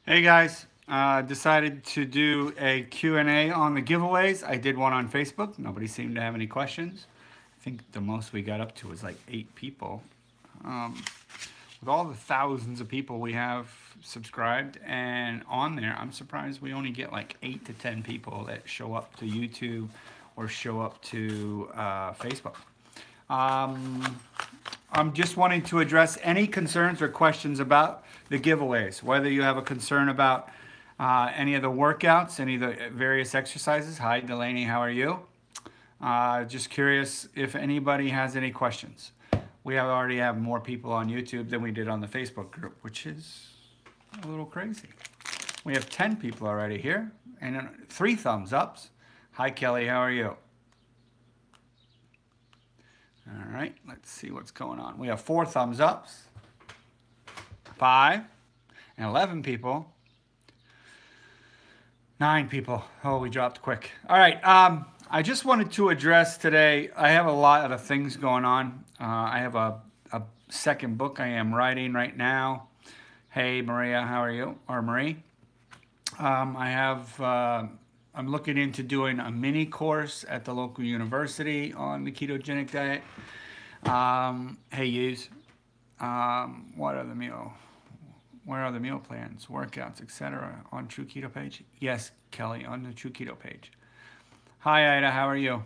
Hey guys, decided to do a Q&A on the giveaways. I did one on Facebook. Nobody seemed to have any questions. I think the most we got up to was like 8 people. Um, with all the thousands of people we have subscribed and on there, I'm surprised we only get like 8 to 10 people that show up to YouTube or show up to Facebook. I'm just wanting to address any concerns or questions about the giveaways, whether you have a concern about any of the workouts, any of the various exercises. Hi, Delaney, how are you? Just curious if anybody has any questions. We already have more people on YouTube than we did on the Facebook group, which is a little crazy. We have 10 people already here and 3 thumbs ups. Hi, Kelly, how are you? All right, let's see what's going on. We have 4 thumbs ups, 5, and 11 people. 9 people. Oh, we dropped quick. All right, I just wanted to address today, I have a lot of things going on. I have a second book I am writing right now. Hey, Maria, how are you? Or Marie. I'm looking into doing a mini course at the local university on the ketogenic diet. Hey, yous. What are the meal? Where are the meal plans, workouts, etc. on True Keto page? Yes, Kelly, on the True Keto page. Hi, Ida, how are you?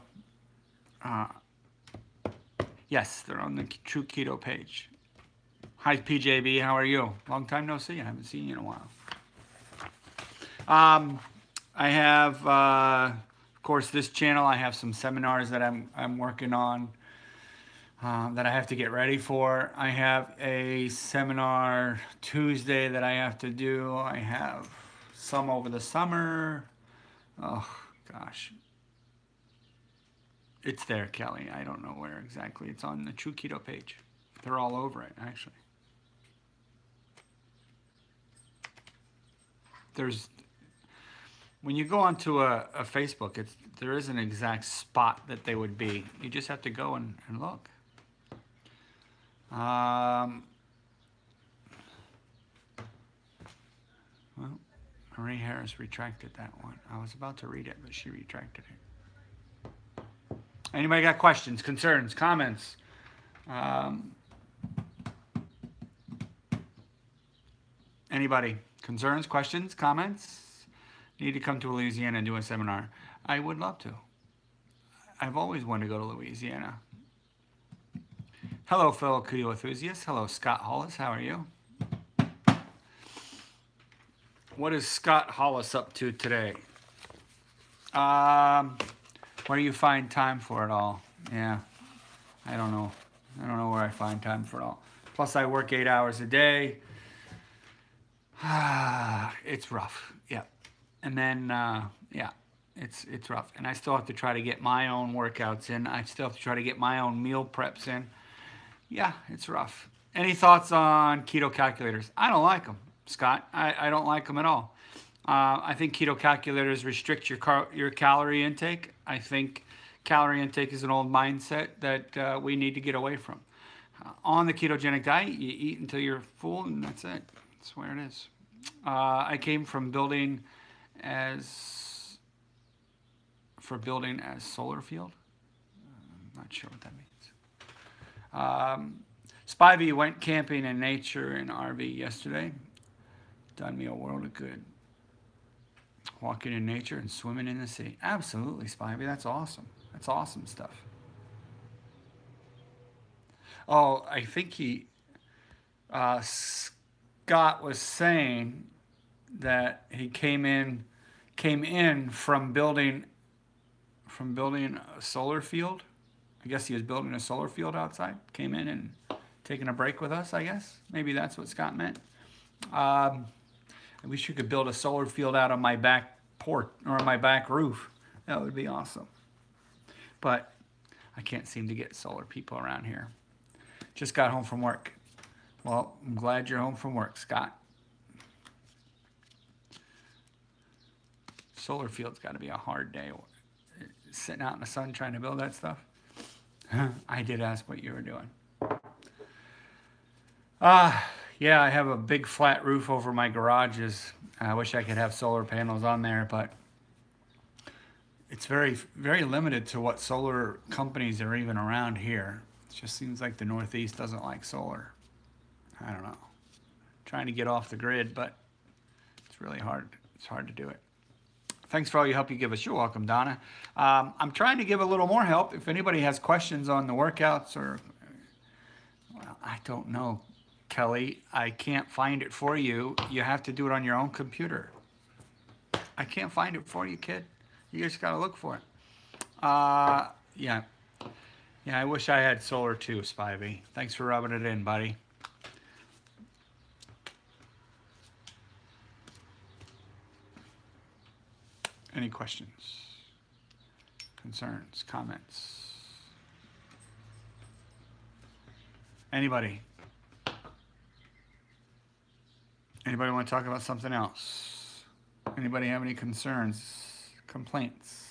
Yes, they're on the True Keto page. Hi, PJB, how are you? Long time no see. I haven't seen you in a while. I have, of course, this channel. I have some seminars that I'm working on that I have to get ready for. I have a seminar Tuesday that I have to do. I have some over the summer. Oh, gosh. It's there, Kelly. I don't know where exactly. It's on the True Keto page. They're all over it, actually. When you go onto a Facebook, there is an exact spot that they would be. You just have to go and look. Well, Marie Harris retracted that one. I was about to read it, but she retracted it. Anybody got questions, concerns, comments? Anybody? Concerns, questions, comments? Need to come to Louisiana and do a seminar. I would love to. I've always wanted to go to Louisiana. Hello, fellow keto enthusiasts. Hello, Scott Hollis. How are you? What is Scott Hollis up to today? Where do you find time for it all? Yeah, I don't know. I don't know where I find time for it all. Plus, I work 8 hours a day. It's rough. Yeah. And then, yeah, it's rough. And I still have to try to get my own workouts in. I still have to try to get my own meal preps in. Yeah, it's rough. Any thoughts on keto calculators? I don't like them, Scott. I don't like them at all. I think keto calculators restrict your calorie intake. I think calorie intake is an old mindset that we need to get away from. On the ketogenic diet, you eat until you're full, and that's it. That's where it is. I came from building as solar field. I'm not sure what that means. Spivey went camping in nature in RV yesterday. Done me a world of good. Walking in nature and swimming in the sea. Absolutely, Spivey. That's awesome. That's awesome stuff. Oh, I think Scott was saying that he came in from building a solar field. I guess he was building a solar field outside. Came in and taking a break with us, I guess. Maybe that's what Scott meant. I wish you could build a solar field out on my back porch or on my back roof. That would be awesome. But I can't seem to get solar people around here. Just got home from work. Well, I'm glad you're home from work, Scott. Solar field's got to be a hard day. Sitting out in the sun trying to build that stuff. I did ask what you were doing. Yeah, I have a big flat roof over my garages. I wish I could have solar panels on there, but it's very, very limited to what solar companies are even around here. It just seems like the Northeast doesn't like solar. I don't know. Trying to get off the grid, but it's really hard. It's hard to do it. Thanks for all your help you give us. You're welcome, Donna. I'm trying to give a little more help. If anybody has questions on the workouts or, well, I don't know, Kelly. I can't find it for you. You have to do it on your own computer. I can't find it for you, kid. You just got to look for it. Yeah. Yeah, I wish I had solar too, Spivey. Thanks for rubbing it in, buddy. Any questions, concerns, comments? Anybody? Anybody want to talk about something else? Anybody have any concerns, complaints?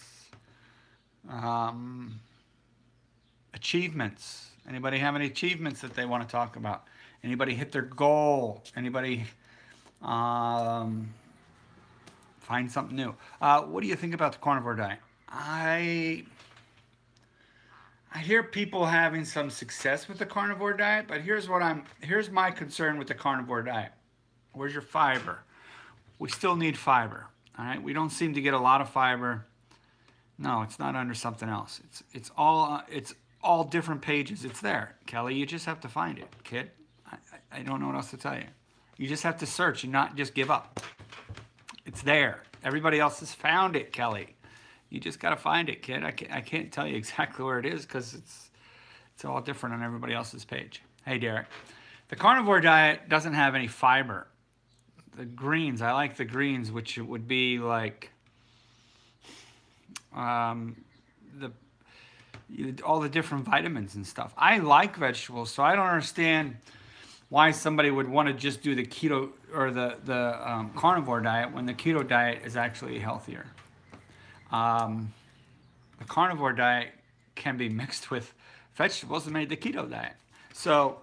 Achievements. Anybody have any achievements that they want to talk about? Anybody hit their goal? Anybody find something new? What do you think about the carnivore diet? I hear people having some success with the carnivore diet, but here's my concern with the carnivore diet. Where's your fiber? We still need fiber. All right, we don't seem to get a lot of fiber. No, it's not under something else. It's all different pages. It's there, Kelly. You just have to find it, kid. I don't know what else to tell you. You just have to search and not just give up. It's there. Everybody else has found it, Kelly. You just got to find it, kid. I can't tell you exactly where it is because it's all different on everybody else's page. Hey, Derek. The carnivore diet doesn't have any fiber. The greens, I like the greens, which would be like all the different vitamins and stuff. I like vegetables, so I don't understand why somebody would want to just do the keto or the carnivore diet when the keto diet is actually healthier. The carnivore diet can be mixed with vegetables and made the keto diet. So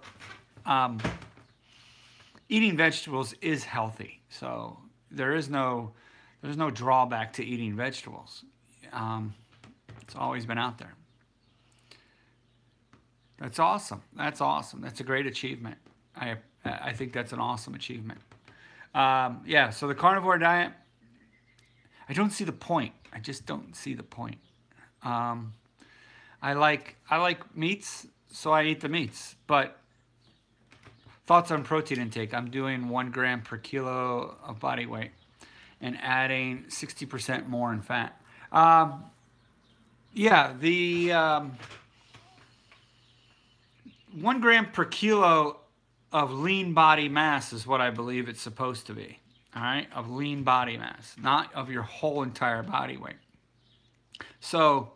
eating vegetables is healthy. So there's no drawback to eating vegetables. It's always been out there. That's awesome. That's awesome. That's a great achievement. I think that's an awesome achievement. Yeah, so the carnivore diet, I don't see the point. I just don't see the point. I like meats, so I eat the meats. But thoughts on protein intake. I'm doing 1 gram per kilo of body weight and adding 60% more in fat. Yeah, the 1 gram per kilo of lean body mass is what I believe it's supposed to be. All right, of lean body mass, not of your whole entire body weight. So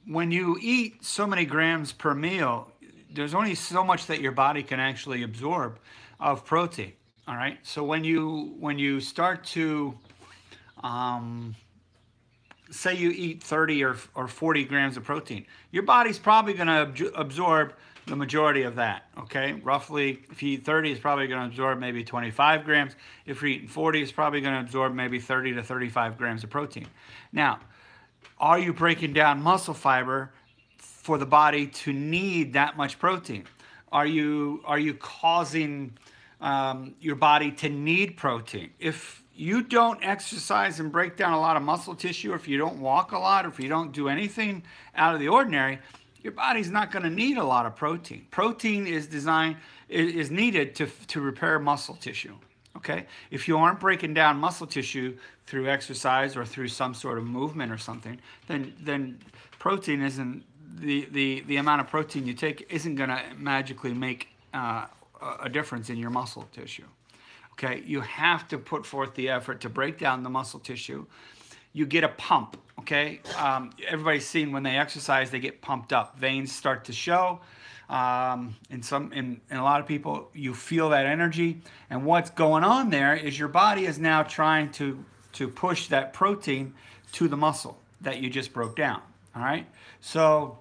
when you eat so many grams per meal, there's only so much that your body can actually absorb of protein. All right, so when you start to say you eat 30 or 40 grams of protein, your body's probably going to absorb the majority of that, okay? Roughly, if you eat 30, it's probably going to absorb maybe 25 grams. If you're eating 40, it's probably going to absorb maybe 30 to 35 grams of protein. Now, are you breaking down muscle fiber for the body to need that much protein? Are you causing your body to need protein? If you don't exercise and break down a lot of muscle tissue, or if you don't walk a lot, or if you don't do anything out of the ordinary, your body's not going to need a lot of protein. Protein is needed to repair muscle tissue. Okay? If you aren't breaking down muscle tissue through exercise or through some sort of movement or something, then protein isn't the amount of protein you take isn't going to magically make a difference in your muscle tissue. Okay? You have to put forth the effort to break down the muscle tissue. You get a pump, okay? Everybody's seen when they exercise, they get pumped up. Veins start to show. In a lot of people, you feel that energy. And what's going on there is your body is now trying to push that protein to the muscle that you just broke down, all right? So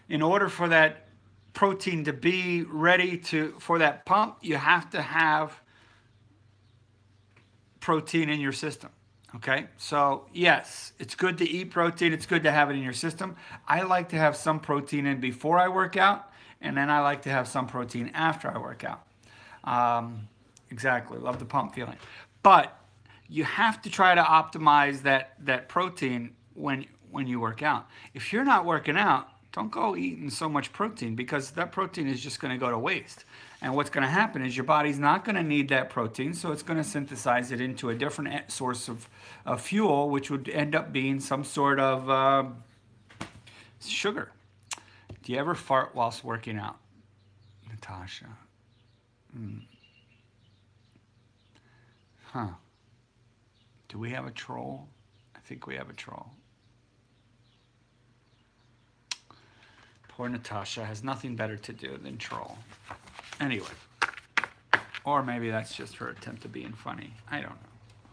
in order for that protein to be ready for that pump, you have to have protein in your system. Okay, so yes, it's good to eat protein. It's good to have it in your system. I like to have some protein in before I work out, and then I like to have some protein after I work out. Exactly, love the pump feeling. But you have to try to optimize that protein when you work out. If you're not working out, don't go eating so much protein, because that protein is just going to go to waste. And what's going to happen is your body's not going to need that protein, so it's going to synthesize it into a different source of fuel, which would end up being some sort of sugar. Do you ever fart whilst working out, Natasha? Huh. Do we have a troll? I think we have a troll. Poor Natasha has nothing better to do than troll. Anyway. Or maybe that's just her attempt at being funny. I don't know.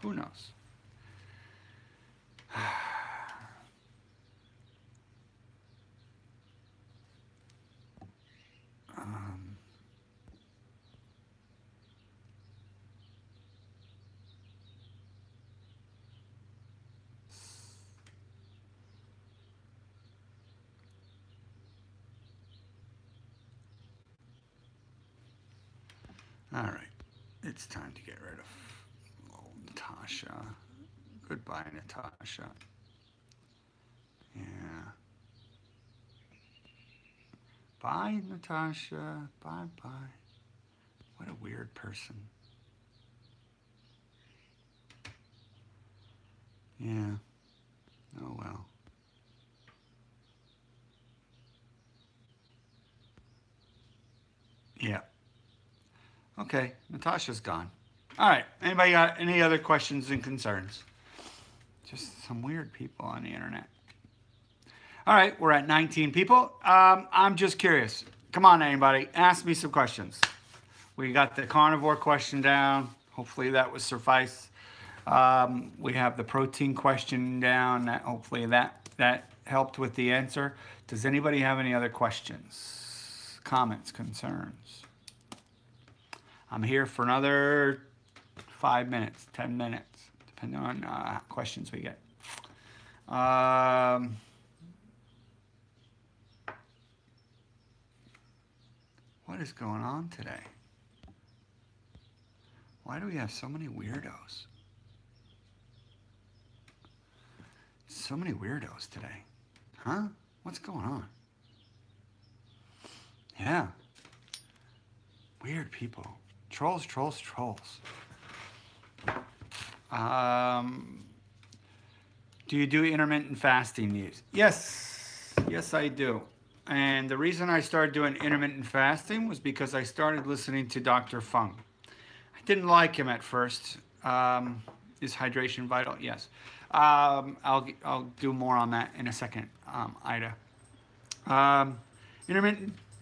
Who knows? All right, it's time to get rid of old Natasha. Goodbye, Natasha. Yeah. Bye, Natasha. Bye-bye. What a weird person. Yeah. Oh, well. Yeah. Okay, Natasha's gone. All right, anybody got any other questions and concerns? Just some weird people on the internet. All right, we're at 19 people. I'm just curious. Come on, anybody, ask me some questions. We got the carnivore question down. Hopefully that would suffice. We have the protein question down. Hopefully that helped with the answer. Does anybody have any other questions, comments, concerns? I'm here for another 5 minutes, 10 minutes, depending on questions we get. What is going on today? Why do we have so many weirdos? So many weirdos today. Huh? What's going on? Yeah. Weird people. Trolls, trolls, trolls. Do you do intermittent fasting news? Yes. Yes, I do. And the reason I started doing intermittent fasting was because I started listening to Dr. Fung. I didn't like him at first. Is hydration vital? Yes. I'll do more on that in a second, Ida.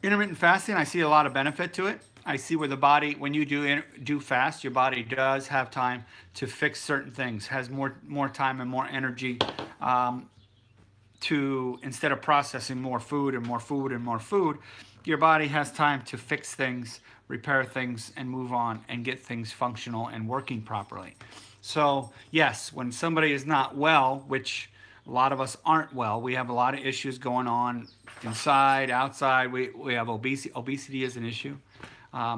Intermittent fasting, I see a lot of benefit to it. I see where the body, when you do fast, your body does have time to fix certain things, has more time and more energy to, instead of processing more food and more food and more food, your body has time to fix things, repair things, and move on and get things functional and working properly. So yes, when somebody is not well, which a lot of us aren't well, we have a lot of issues going on inside, outside. We have obesity. Obesity is an issue.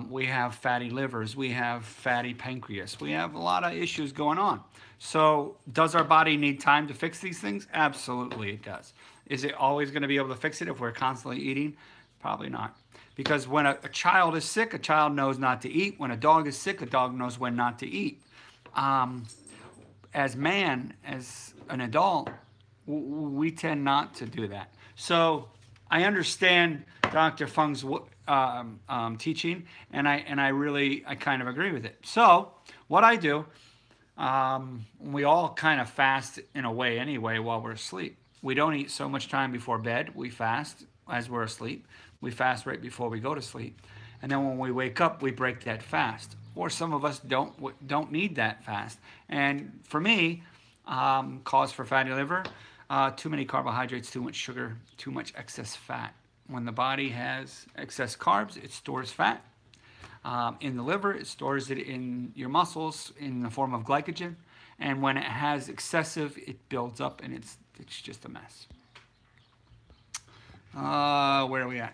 We have fatty livers. We have fatty pancreas. We have a lot of issues going on. So does our body need time to fix these things? Absolutely it does. Is it always going to be able to fix it if we're constantly eating? Probably not. Because when a child is sick, a child knows not to eat. When a dog is sick, a dog knows when not to eat. As an adult, we tend not to do that. So I understand Dr. Fung's teaching, and I kind of agree with it. So what I do, we all kind of fast in a way anyway while we're asleep. We don't eat so much time before bed. We fast as we're asleep. We fast right before we go to sleep. And then when we wake up, we break that fast. Or some of us don't need that fast. And for me, cause for fatty liver, too many carbohydrates, too much sugar, too much excess fat. When the body has excess carbs, it stores fat. In the liver, it stores it in your muscles in the form of glycogen. And when it has excessive, it builds up and it's just a mess. Where are we at?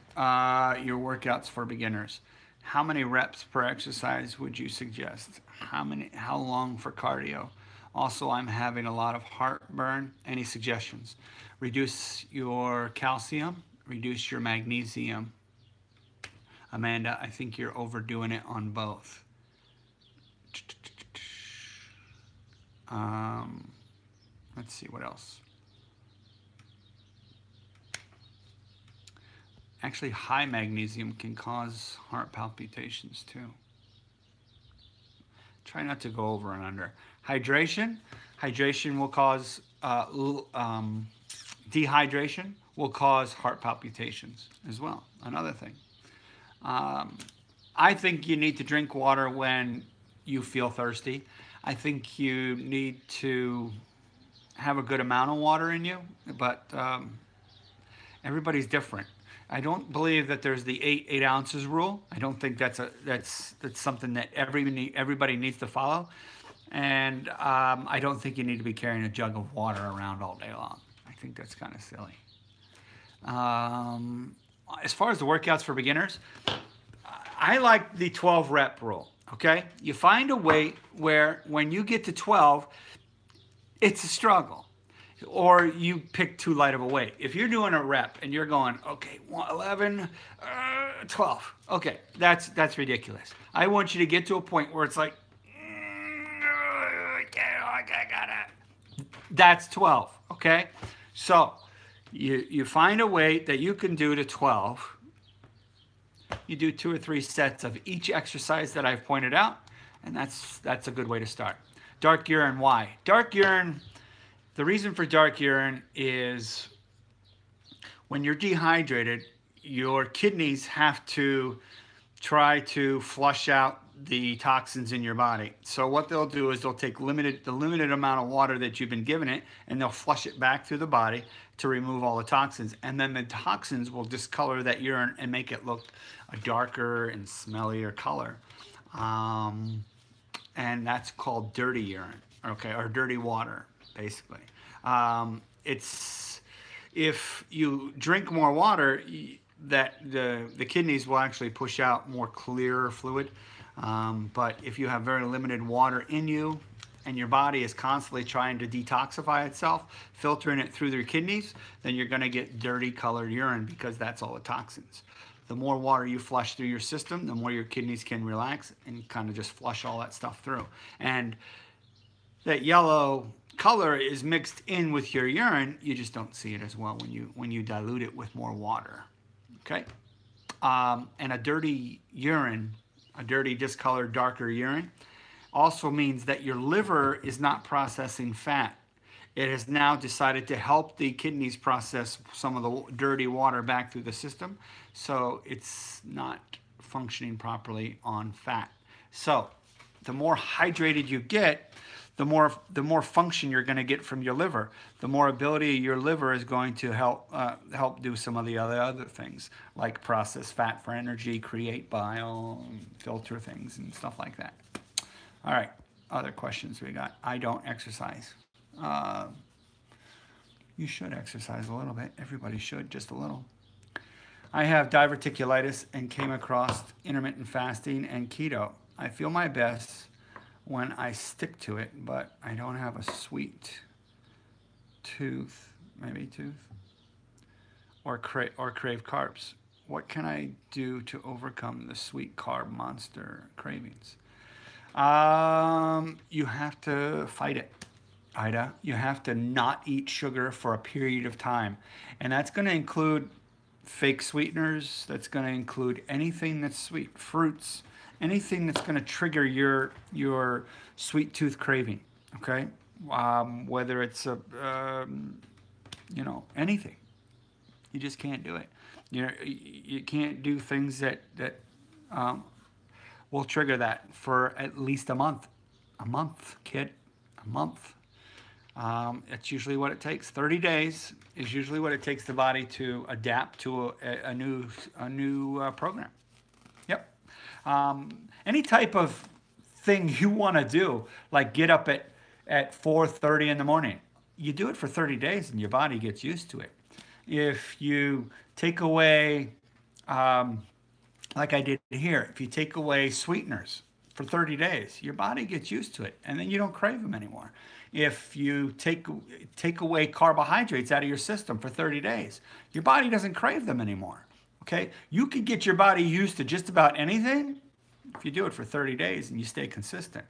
Your workouts for beginners. How many reps per exercise would you suggest? How long for cardio? Also, I'm having a lot of heartburn. Any suggestions? Reduce your calcium, reduce your magnesium. Amanda, I think you're overdoing it on both. Let's see what else. Actually, high magnesium can cause heart palpitations too. Try not to go over and under. Hydration. Hydration will cause, dehydration will cause heart palpitations as well. Another thing. I think you need to drink water when you feel thirsty. I think you need to have a good amount of water in you, but everybody's different. I don't believe that there's the 8 ounces rule. I don't think that's something that everybody needs to follow. And I don't think you need to be carrying a jug of water around all day long. I think that's kind of silly. As far as the workouts for beginners, I like the 12 rep rule, okay? You find a weight where when you get to 12, it's a struggle. Or you pick too light of a weight. If you're doing a rep and you're going, okay, 11, 12, okay, that's ridiculous. I want you to get to a point where it's like, that's 12, okay? So you find a weight that you can do to 12. You do 2 or 3 sets of each exercise that I've pointed out, and that's a good way to start. Dark urine, why? Dark urine, the reason for dark urine is when you're dehydrated, your kidneys have to try to flush out the toxins in your body. So what they'll do is they'll take the limited amount of water that you've been given it, and they'll flush it back through the body to remove all the toxins. And then the toxins will discolor that urine and make it look a darker and smellier color. And that's called dirty urine, okay, or dirty water, basically. If you drink more water, that the kidneys will actually push out more clear fluid. But if you have very limited water in you and your body is constantly trying to detoxify itself, filtering it through their kidneys, then you're going to get dirty colored urine because that's all the toxins. The more water you flush through your system, the more your kidneys can relax and kind of just flush all that stuff through. And that yellow color is mixed in with your urine. You just don't see it as well when you dilute it with more water. Okay? And a dirty urine, a dirty discolored darker urine, also means that your liver is not processing fat. It has now decided to help the kidneys process some of the dirty water back through the system, so it's not functioning properly on fat. So the more hydrated you get, the more function you're going to get from your liver. The more ability your liver is going to help do some of the other things, like process fat for energy, create bile, filter things, and stuff like that. All right, other questions we got. I don't exercise. You should exercise a little bit. Everybody should, just a little. I have diverticulitis and came across intermittent fasting and keto. I feel my best when I stick to it, but I don't have a sweet tooth, or crave carbs. What can I do to overcome the sweet carb monster cravings? You have to fight it, Ida. You have to not eat sugar for a period of time. And that's going to include fake sweeteners. That's going to include anything that's sweet, fruits, anything that's going to trigger your sweet tooth craving, okay? Whether it's anything. You just can't do it. You can't do things that will trigger that for at least a month. A month, kid, a month. It's usually what it takes. 30 days is usually what it takes the body to adapt to a new program. Yep. Any type of thing you want to do, like get up at 4:30 in the morning, you do it for 30 days and your body gets used to it. If you take away, like I did here, if you take away sweeteners for 30 days, your body gets used to it and then you don't crave them anymore. If you take away carbohydrates out of your system for 30 days, your body doesn't crave them anymore. Okay? You can get your body used to just about anything if you do it for 30 days and you stay consistent.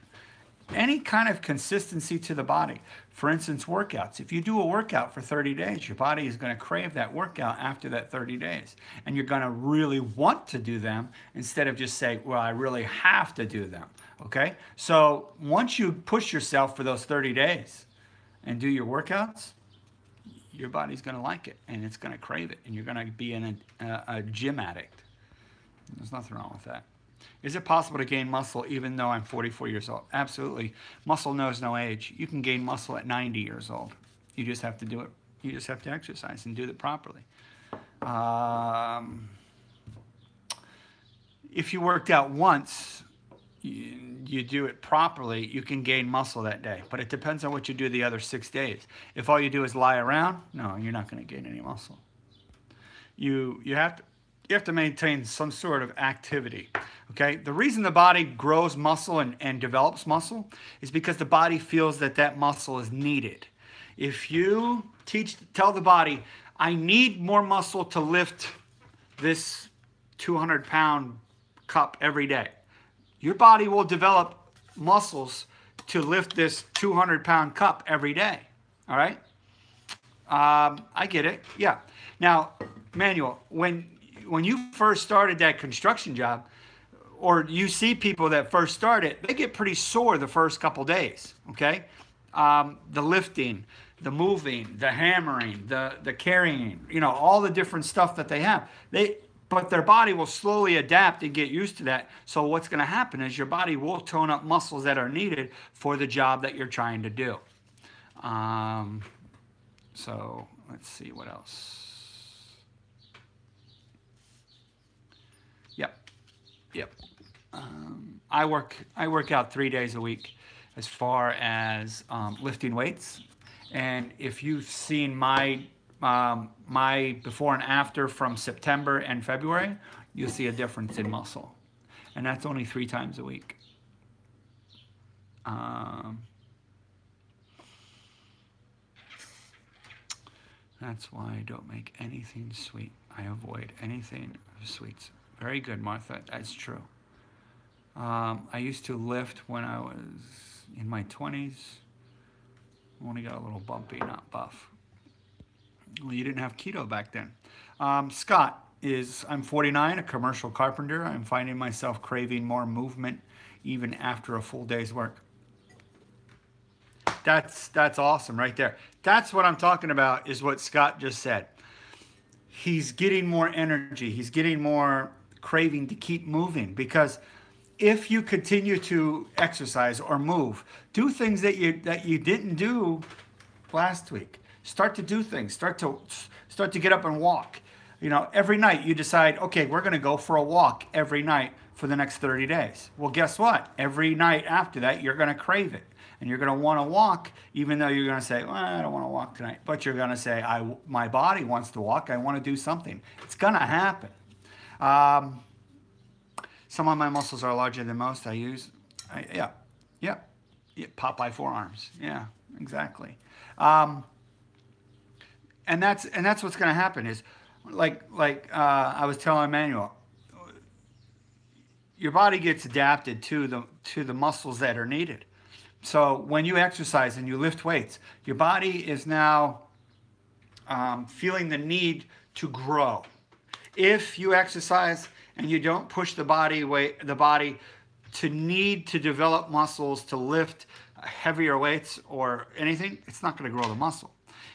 Any kind of consistency to the body. For instance, workouts. If you do a workout for 30 days, your body is going to crave that workout after that 30 days. And you're going to really want to do them instead of just say, well, I really have to do them. Okay? So once you push yourself for those 30 days and do your workouts, your body's going to like it and it's going to crave it. And you're going to be a gym addict. There's nothing wrong with that. Is it possible to gain muscle even though I'm 44 years old? Absolutely. Muscle knows no age. You can gain muscle at 90 years old. You just have to do it. You just have to exercise and do it properly. If you worked out once, you do it properly, you can gain muscle that day. But it depends on what you do the other 6 days. If all you do is lie around, no, you're not going to gain any muscle. You have to maintain some sort of activity. Okay? The reason the body grows muscle and develops muscle is because the body feels that that muscle is needed. If you tell the body, I need more muscle to lift this 200-pound cup every day, your body will develop muscles to lift this 200-pound cup every day. All right? I get it. Yeah. Now, Manuel, when you first started that construction job, or you see people that first start it, they get pretty sore the first couple days, okay? The lifting, the moving, the hammering, the carrying, you know, all the different stuff that they have. But their body will slowly adapt and get used to that. So what's going to happen is your body will tone up muscles that are needed for the job that you're trying to do. So let's see what else. Yep. I work out 3 days a week as far as lifting weights. And if you've seen my before and after from September and February, you'll see a difference in muscle. And that's only 3 times a week. That's why I don't make anything sweet. I avoid anything sweets. Very good, Martha. That's true. I used to lift when I was in my 20s. Only got a little bumpy, not buff. Well, you didn't have keto back then. Scott I'm 49, a commercial carpenter. I'm finding myself craving more movement even after a full day's work. That's awesome right there. That's what I'm talking about, is what Scott just said. He's getting more energy. He's getting more craving to keep moving, because if you continue to exercise or move, do things that you didn't do last week. Start to do things. Start to get up and walk. You know, every night you decide, okay, we're going to go for a walk every night for the next 30 days. Well, guess what? Every night after that, you're going to crave it. And you're going to want to walk, even though you're going to say, well, I don't want to walk tonight. But you're going to say, my body wants to walk. I want to do something. It's going to happen. Some of my muscles are larger than most. Yeah, Popeye forearms. Yeah, exactly. And that's what's going to happen is, like I was telling Emmanuel, your body gets adapted to the muscles that are needed. So when you exercise and you lift weights, your body is now feeling the need to grow. If you exercise and you don't push the body to need to develop muscles to lift heavier weights or anything, it's not going to grow the muscle.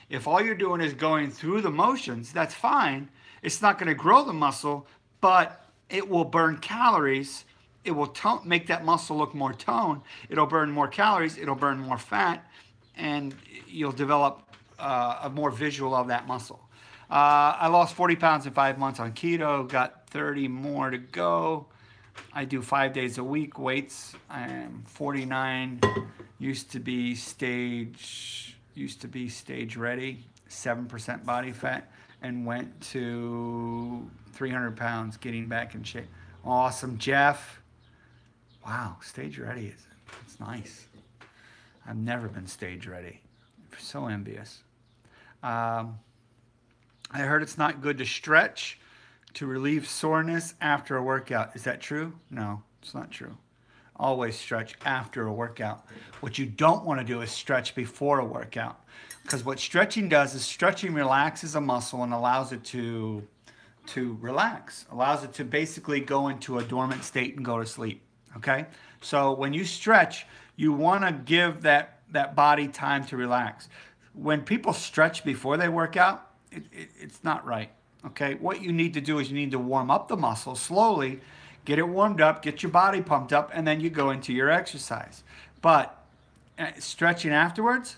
If all you're doing is going through the motions, that's fine. It's not going to grow the muscle, but it will burn calories. It will make that muscle look more toned. It'll burn more calories. It'll burn more fat. and you'll develop a more visual of that muscle. I lost 40 pounds in 5 months on keto, got 30 more to go. I do 5 days a week, weights. I am 49, used to be stage ready, 7% body fat, and went to 300 pounds, getting back in shape. Awesome, Jeff. Wow, stage ready, it's nice. I've never been stage ready. I'm so envious. I heard it's not good to stretch to relieve soreness after a workout. Is that true? No, it's not true. Always stretch after a workout. What you don't want to do is stretch before a workout, because what stretching does is stretching relaxes a muscle and allows it to relax, allows it to basically go into a dormant state and go to sleep. Okay? So when you stretch, you want to give that body time to relax. When people stretch before they work out, it's not right. Okay? What you need to do is you need to warm up the muscle slowly, get it warmed up, get your body pumped up, and then you go into your exercise. But stretching afterwards,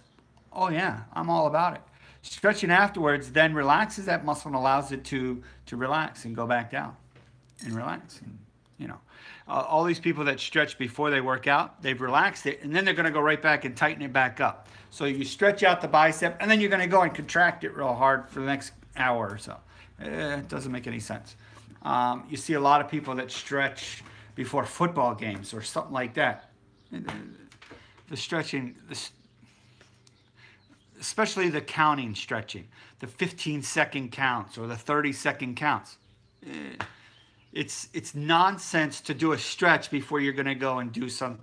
oh yeah, I'm all about it. Stretching afterwards then relaxes that muscle and allows it to relax and go back down and relax. And, you know, all these people that stretch before they work out, they've relaxed it, and then they're going to go right back and tighten it back up. So you stretch out the bicep, and then you're going to go and contract it real hard for the next hour or so. It doesn't make any sense. You see a lot of people that stretch before football games or something like that. The stretching, especially the counting stretching, the 15-second counts or the 30-second counts. It's nonsense to do a stretch before you're going to go and do some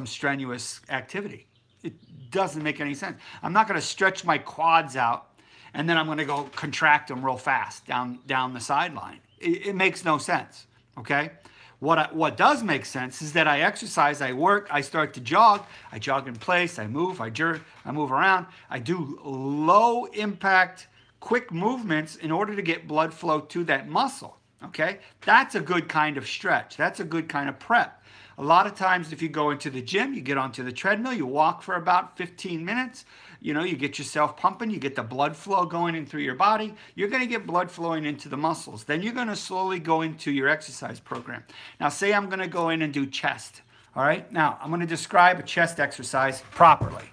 strenuous activity. It doesn't make any sense. I'm not going to stretch my quads out and then I'm going to go contract them real fast down the sideline. It makes no sense, okay? What does make sense is that I exercise, I work, I start to jog, I jog in place, I move, I jerk, I move around. I do low impact, quick movements in order to get blood flow to that muscle, okay? That's a good kind of stretch. That's a good kind of prep. A lot of times if you go into the gym, you get onto the treadmill, you walk for about 15 minutes, you know, you get yourself pumping, you get the blood flow going in through your body, you're going to get blood flowing into the muscles. Then you're going to slowly go into your exercise program. Now say I'm going to go in and do chest, all right? Now I'm going to describe a chest exercise properly.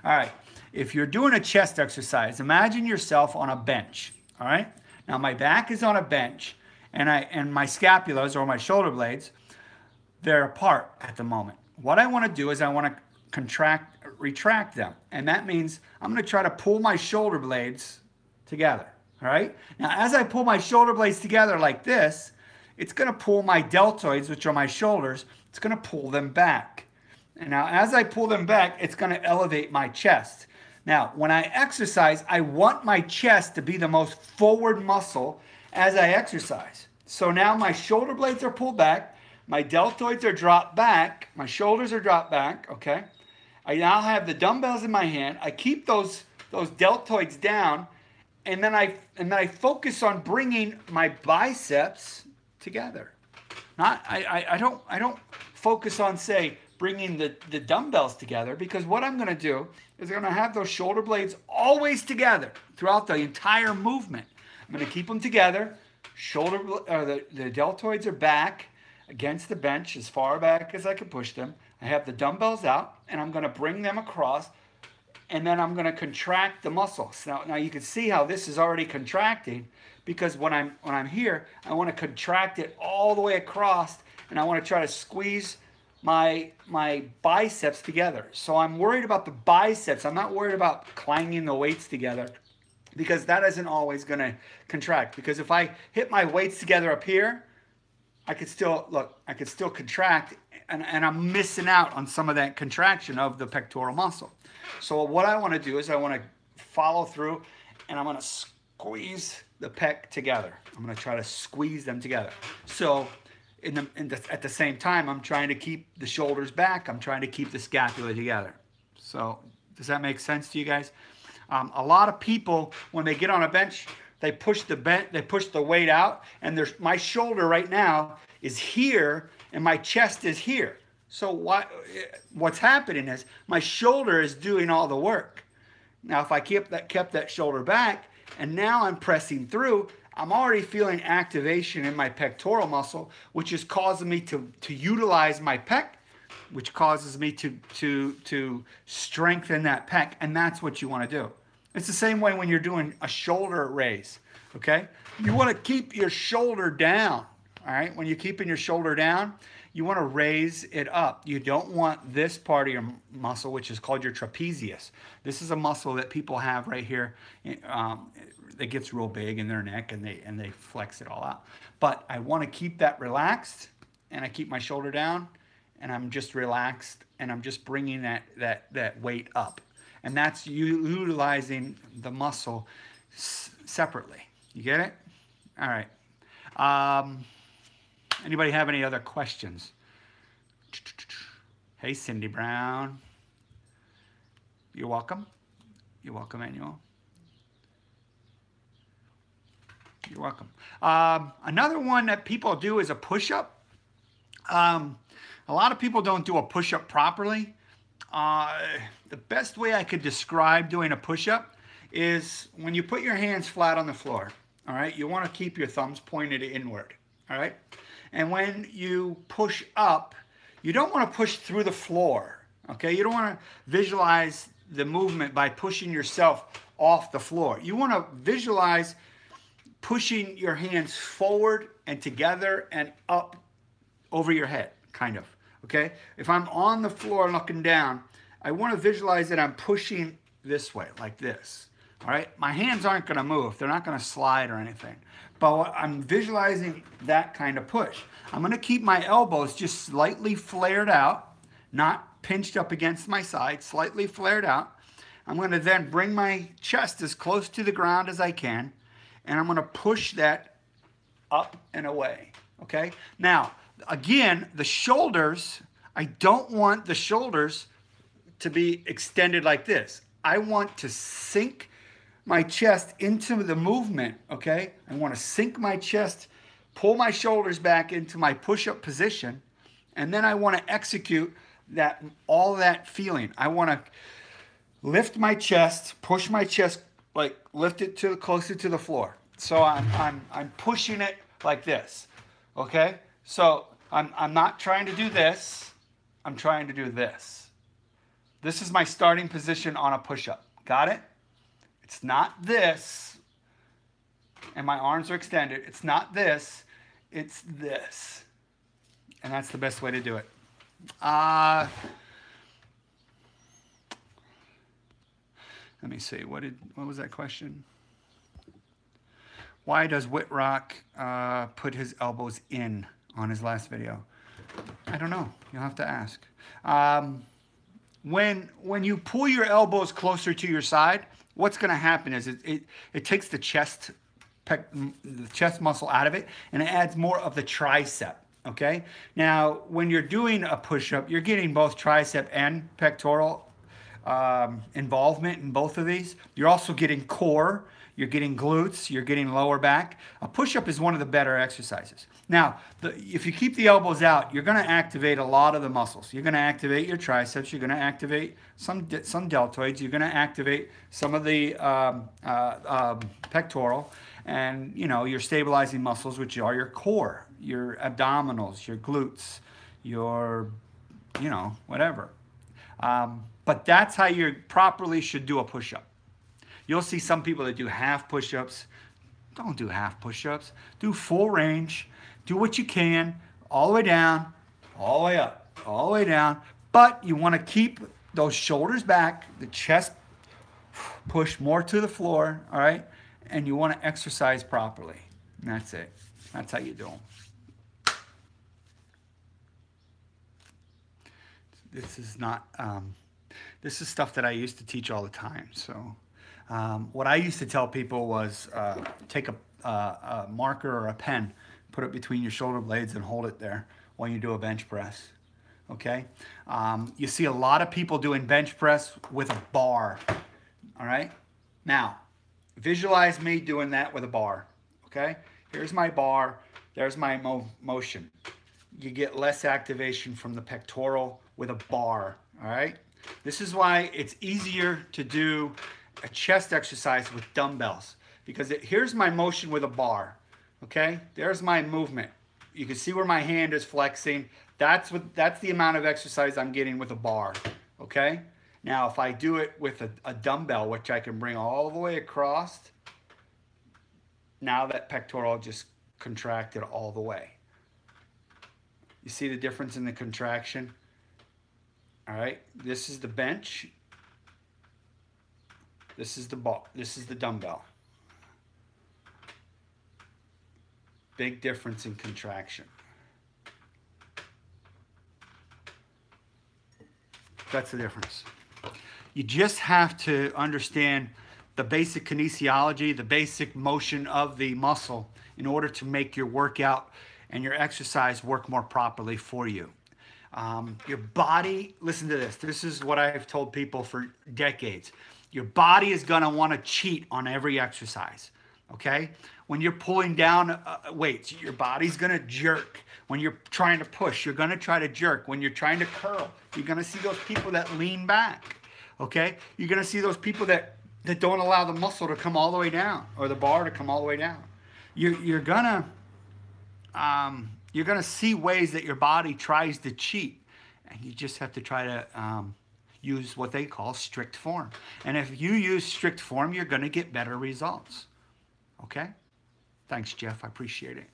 All right, if you're doing a chest exercise, imagine yourself on a bench, all right? Now my back is on a bench and my scapulas or my shoulder blades, they're apart at the moment. What I want to do is I want to retract them. And that means I'm going to try to pull my shoulder blades together. All right. Now, as I pull my shoulder blades together like this, it's going to pull my deltoids, which are my shoulders, it's going to pull them back. And now as I pull them back, it's going to elevate my chest. Now, when I exercise, I want my chest to be the most forward muscle as I exercise. So now my shoulder blades are pulled back. My deltoids are dropped back. My shoulders are dropped back, okay? I now have the dumbbells in my hand. I keep those deltoids down, and then I focus on bringing my biceps together. I don't focus on, say, bringing the dumbbells together, because what I'm going to do is I'm going to have those shoulder blades always together throughout the entire movement. I'm going to keep them together. The deltoids are back against the bench as far back as I can push them. I have the dumbbells out, and I'm going to bring them across, and then I'm going to contract the muscles. Now you can see how this is already contracting, because when I'm here, I want to contract it all the way across, and I want to try to squeeze my biceps together. So I'm worried about the biceps. I'm not worried about clanging the weights together, because that isn't always going to contract. Because if I hit my weights together up here, I could still contract, and I'm missing out on some of that contraction of the pectoral muscle. So what I want to do is I want to follow through, and I'm going to squeeze the pec together. I'm going to try to squeeze them together. So at the same time, I'm trying to keep the shoulders back. I'm trying to keep the scapula together. So does that make sense to you guys? A lot of people, when they get on a bench, they push the weight out, and my shoulder right now is here, and my chest is here. So what's happening is my shoulder is doing all the work. Now, if I kept that shoulder back and now I'm pressing through, I'm already feeling activation in my pectoral muscle, which is causing me to utilize my pec, which causes me to strengthen that pec, and that's what you want to do. It's the same way when you're doing a shoulder raise, okay? You want to keep your shoulder down, all right? When you're keeping your shoulder down, you want to raise it up. You don't want this part of your muscle, which is called your trapezius. This is a muscle that people have right here that gets real big in their neck, and they flex it all out. But I want to keep that relaxed, and I keep my shoulder down, and I'm just relaxed, and I'm just bringing that weight up. And that's utilizing the muscle separately. You get it? All right. Anybody have any other questions? Hey, Cindy Brown. You're welcome. You're welcome, Manuel. You're welcome. Another one that people do is a push-up. A lot of people don't do a push-up properly. The best way I could describe doing a push-up is when you put your hands flat on the floor, all right? You want to keep your thumbs pointed inward, all right? And when you push up, you don't want to push through the floor, okay? You don't want to visualize the movement by pushing yourself off the floor. You want to visualize pushing your hands forward and together and up over your head, kind of, okay? If I'm on the floor looking down, I want to visualize that I'm pushing this way, like this, all right? My hands aren't going to move. They're not going to slide or anything. But I'm visualizing that kind of push. I'm going to keep my elbows just slightly flared out, not pinched up against my side, slightly flared out. I'm going to then bring my chest as close to the ground as I can, and I'm going to push that up and away, okay? Now, again, the shoulders, I don't want the shoulders to be extended like this. I want to sink my chest into the movement, okay? I want to sink my chest, pull my shoulders back into my push-up position, and then I want to execute all that feeling. I want to lift my chest, push my chest, like lift it closer to the floor. So I'm pushing it like this, okay? So I'm not trying to do this. I'm trying to do this. This is my starting position on a push-up. Got it? It's not this, and my arms are extended. It's not this, it's this. And that's the best way to do it. Let me see, what was that question? Why does Whitrock put his elbows in on his last video? I don't know, you'll have to ask. When you pull your elbows closer to your side, what's going to happen is it takes the chest muscle out of it, and it adds more of the tricep, okay? Now, when you're doing a push-up, you're getting both tricep and pectoral involvement in both of these. You're also getting core, you're getting glutes, you're getting lower back. A push-up is one of the better exercises. Now, if you keep the elbows out, you're going to activate a lot of the muscles. You're going to activate your triceps. You're going to activate some deltoids. You're going to activate some of the pectoral, and your stabilizing muscles, which are your core, your abdominals, your glutes, your whatever. But that's how you properly should do a push-up. You'll see some people that do half push-ups. Don't do half push-ups. Do full range. Do what you can, all the way down, all the way up, all the way down. But you want to keep those shoulders back, the chest push more to the floor, all right? And you want to exercise properly. And that's it. That's how you do them. This is not, this is stuff that I used to teach all the time. So what I used to tell people was take a marker or a pen, put it between your shoulder blades and hold it there when you do a bench press, okay? You see a lot of people doing bench press with a bar, all right? Now, visualize me doing that with a bar, okay? Here's my bar, there's my motion. you get less activation from the pectoral with a bar, all right? This is why it's easier to do a chest exercise with dumbbells, because here's my motion with a bar, okay? There's my movement. You can see where my hand is flexing. That's the amount of exercise I'm getting with a bar, okay? Now, if I do it with a dumbbell, which I can bring all the way across, now that pectoral just contracted all the way. You see the difference in the contraction? All right, this is the bench. This is the ball. This is the dumbbell. Big difference in contraction. That's the difference. You just have to understand the basic kinesiology, the basic motion of the muscle in order to make your workout and your exercise work more properly for you. Your body, listen to this. This is what I've told people for decades. Your body is going to want to cheat on every exercise, okay? When you're pulling down weights, your body's going to jerk. When you're trying to push, you're going to try to jerk. When you're trying to curl, you're going to see those people that lean back, okay? You're going to see those people that don't allow the muscle to come all the way down or the bar to come all the way down. You're going to see ways that your body tries to cheat, and you just have to try to use what they call strict form. And if you use strict form, you're going to get better results. Okay? Thanks, Jeff. I appreciate it.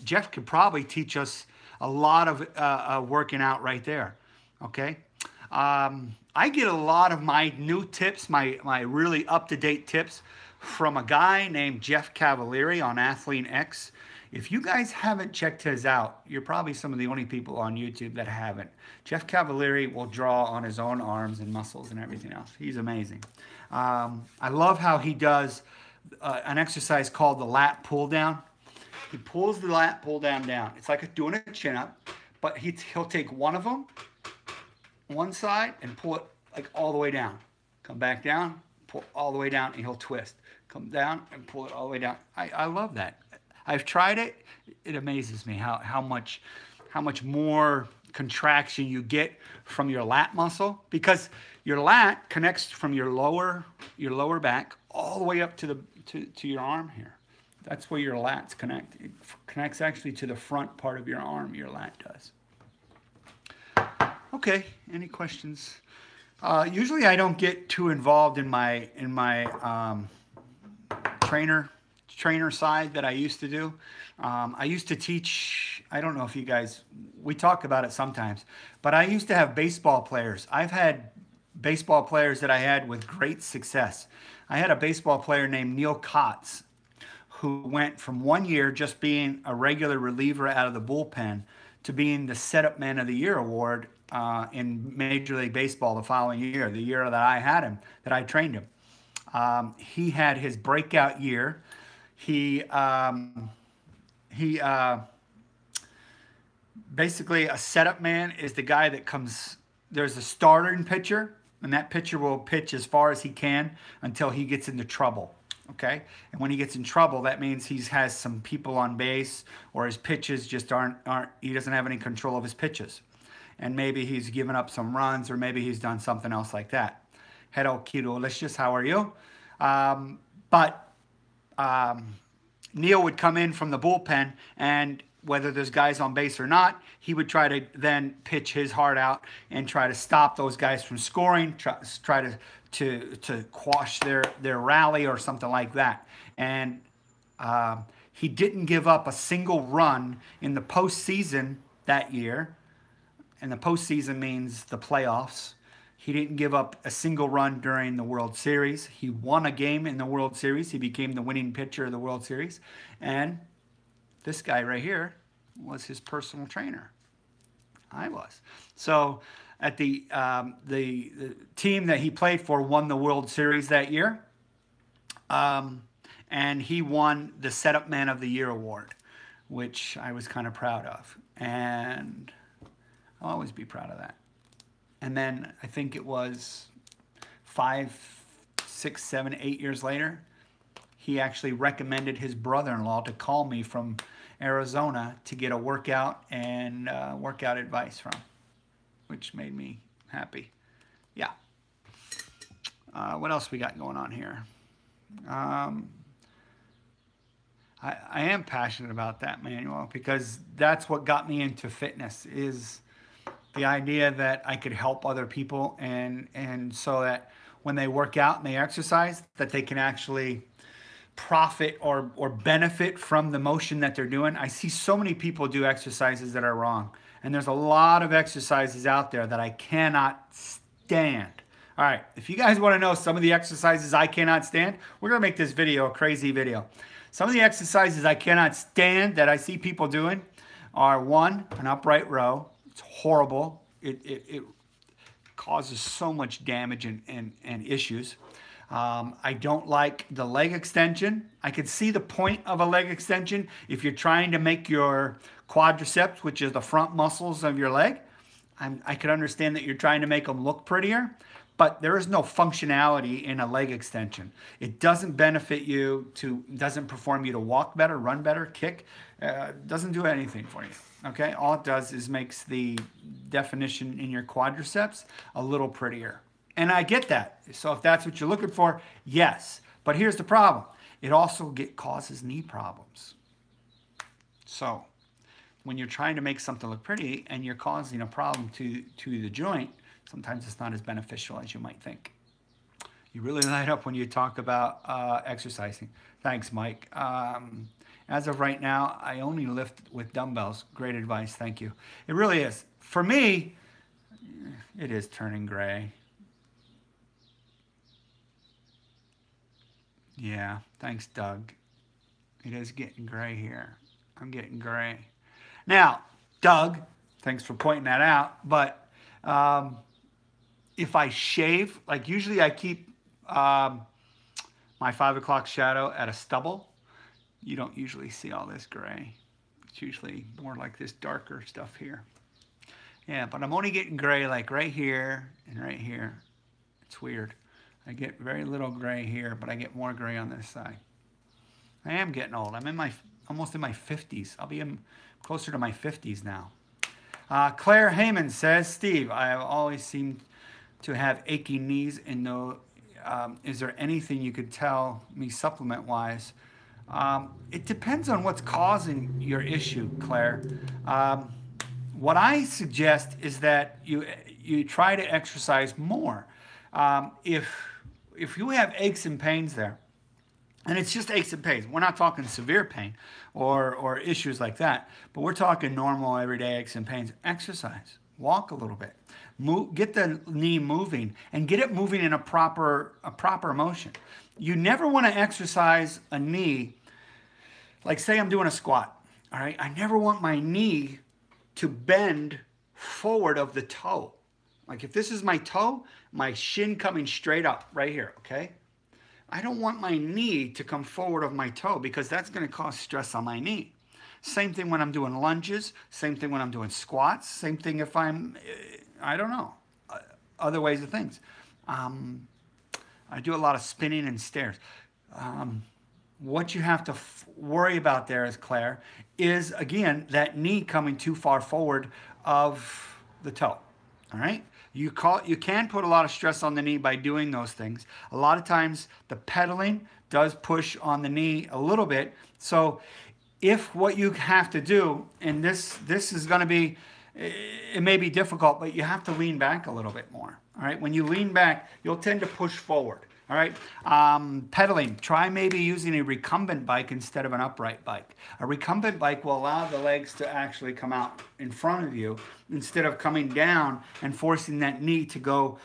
Jeff could probably teach us a lot of working out right there. Okay? I get a lot of my new tips, my really up-to-date tips from a guy named Jeff Cavalieri on Athlete X. If you guys haven't checked his out, you're probably some of the only people on YouTube that haven't. Jeff Cavalieri will draw on his own arms and muscles and everything else. He's amazing. I love how he does an exercise called the lat pull down. He pulls the lat pull down. It's like doing a chin up, but he'll take one of them, one side, and pull it like all the way down. Come back down, pull all the way down, and he'll twist. Come down and pull it all the way down. I love that. I've tried it. It amazes me how much more contraction you get from your lat muscle, because your lat connects from your lower back all the way up to your arm here. That's where your lats connect. It connects actually to the front part of your arm. Your lat does. Okay. Any questions? Usually I don't get too involved in my trainer side that I used to do. I used to teach, I don't know if you guys, we talk about it sometimes, but I used to have baseball players. I've had baseball players that I had with great success. I had a baseball player named Neil Kotz, who went from 1 year just being a regular reliever out of the bullpen to being the Setup Man of the Year award in Major League Baseball the following year, the year that I had him, that I trained him. He had his breakout year. Basically, a setup man is the guy that comes, there's a starting pitcher, and that pitcher will pitch as far as he can until he gets into trouble, okay? And when he gets in trouble, that means he has some people on base, or his pitches just he doesn't have any control of his pitches. And maybe he's given up some runs, or maybe he's done something else like that. Hello, Keto-licious, how are you? Neil would come in from the bullpen, and whether there's guys on base or not, he would try to then pitch his heart out and try to stop those guys from scoring, try to quash their rally or something like that. And he didn't give up a single run in the postseason that year. And the postseason means the playoffs. He didn't give up a single run during the World Series. He won a game in the World Series. He became the winning pitcher of the World Series. And this guy right here was his personal trainer. I was. So at the team that he played for won the World Series that year. And he won the Setup Man of the Year award, which I was kind of proud of. And I'll always be proud of that. And then I think it was 5, 6, 7, 8 years later, he actually recommended his brother-in-law to call me from Arizona to get a workout and workout advice from, which made me happy. Yeah. What else we got going on here? I am passionate about that, Manuel, because that's what got me into fitness, is the idea that I could help other people, and so that when they work out and they exercise, that they can actually profit or benefit from the motion that they're doing. I see so many people do exercises that are wrong, and there's a lot of exercises out there that I cannot stand. All right, if you guys want to know some of the exercises I cannot stand, we're going to make this video a crazy video. Some of the exercises I cannot stand that I see people doing are: one, an upright row. It's horrible. It causes so much damage and issues. I don't like the leg extension. I could see the point of a leg extension if you're trying to make your quadriceps, which is the front muscles of your leg. I could understand that you're trying to make them look prettier, but there is no functionality in a leg extension. It doesn't benefit you doesn't perform you to walk better, run better, kick. Doesn't do anything for you. Okay, all it does is makes the definition in your quadriceps a little prettier. And I get that. So if that's what you're looking for, yes. But here's the problem. It also causes knee problems. So when you're trying to make something look pretty and you're causing a problem to the joint, sometimes it's not as beneficial as you might think. You really light up when you talk about exercising. Thanks, Mike. As of right now, I only lift with dumbbells. Great advice. Thank you. It really is. For me, it is turning gray. Yeah, thanks, Doug. It is getting gray here. I'm getting gray. Now, Doug, thanks for pointing that out, but if I shave, like usually I keep my 5 o'clock shadow at a stubble, you don't usually see all this gray. It's usually more like this darker stuff here. Yeah, but I'm only getting gray like right here and right here. It's weird. I get very little gray here, but I get more gray on this side. I am getting old. I'm almost in my 50s. I'll be closer to my 50s now. Claire Heyman says, Steve, I always seem to have achy knees, and is there anything you could tell me supplement-wise? It depends on what's causing your issue, Claire. What I suggest is that you try to exercise more. If you have aches and pains there, and it's just aches and pains, we're not talking severe pain or issues like that, but we're talking normal everyday aches and pains, exercise, walk a little bit, get the knee moving, and get it moving in a proper motion. You never want to exercise a knee, like say I'm doing a squat, all right? I never want my knee to bend forward of the toe. Like if this is my toe, my shin coming straight up right here, okay? I don't want my knee to come forward of my toe because that's going to cause stress on my knee. Same thing when I'm doing lunges, same thing when I'm doing squats, same thing if I'm, I don't know, other ways of things. I do a lot of spinning and stairs. What you have to worry about there, is Claire, is again, that knee coming too far forward of the toe, all right? You can put a lot of stress on the knee by doing those things. A lot of times the pedaling does push on the knee a little bit. So if what you have to do, and this is going to be, it may be difficult, but you have to lean back a little bit more. All right. When you lean back, you'll tend to push forward. All right. Pedaling, try maybe using a recumbent bike instead of an upright bike. A recumbent bike will allow the legs to actually come out in front of you instead of coming down and forcing that knee to go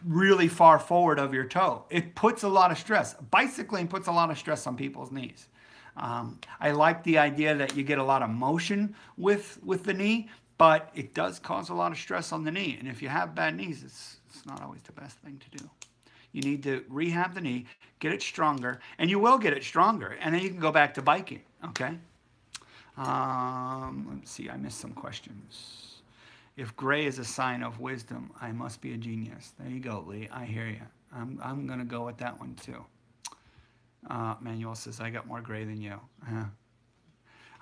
really far forward of your toe. It puts a lot of stress. Bicycling puts a lot of stress on people's knees. I like the idea that you get a lot of motion with the knee, but it does cause a lot of stress on the knee. And if you have bad knees, it's not always the best thing to do. You need to rehab the knee, get it stronger, and you will get it stronger. And then you can go back to biking, okay? Let's see, I missed some questions. If gray is a sign of wisdom, I must be a genius. There you go, Lee. I hear you. I'm going to go with that one, too. Manuel says, I got more gray than you.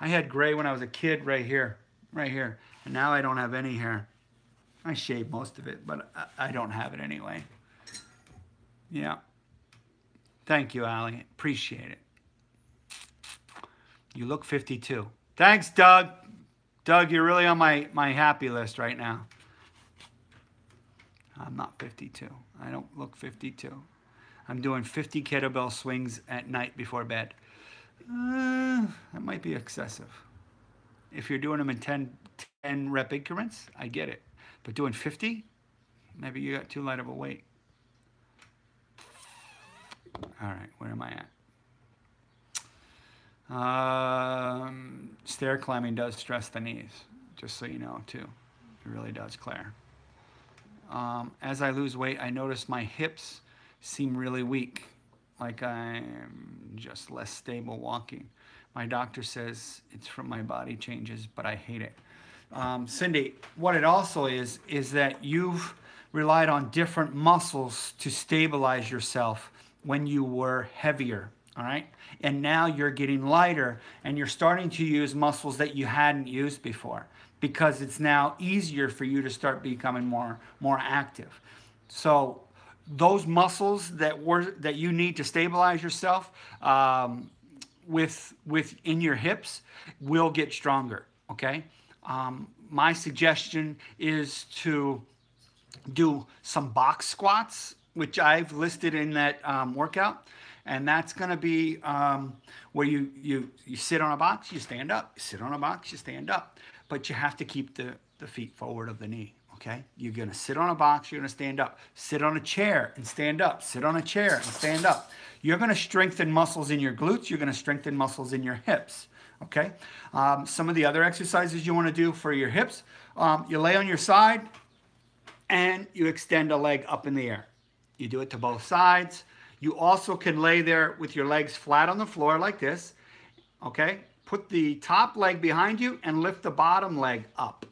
I had gray when I was a kid right here, and now I don't have any hair. I shaved most of it, but I don't have it anyway. Yeah. Thank you, Allie. Appreciate it. You look 52. Thanks, Doug. Doug, you're really on my happy list right now. I'm not 52. I don't look 52. I'm doing 50 kettlebell swings at night before bed. That might be excessive. If you're doing them in 10 rep increments, I get it. But doing 50, maybe you got too light of a weight. All right, where am I at? Stair climbing does stress the knees, just so you know, too. It really does, Claire. As I lose weight, I notice my hips seem really weak, like I'm just less stable walking. My doctor says it's from my body changes, but I hate it. Cindy, what it also is that you've relied on different muscles to stabilize yourself when you were heavier, all right? And now you're getting lighter and you're starting to use muscles that you hadn't used before because it's now easier for you to start becoming more active. So those muscles that you need to stabilize yourself within your hips will get stronger, okay? My suggestion is to do some box squats, which I've listed in that workout. And that's going to be where you sit on a box, you stand up, you sit on a box, you stand up. But you have to keep the feet forward of the knee, okay? You're going to sit on a box, you're going to stand up. Sit on a chair and stand up. Sit on a chair and stand up. You're going to strengthen muscles in your glutes. You're going to strengthen muscles in your hips, okay? Some of the other exercises you want to do for your hips, you lay on your side and you extend a leg up in the air. You do it to both sides. You also can lay there with your legs flat on the floor like this, okay? Put the top leg behind you and lift the bottom leg up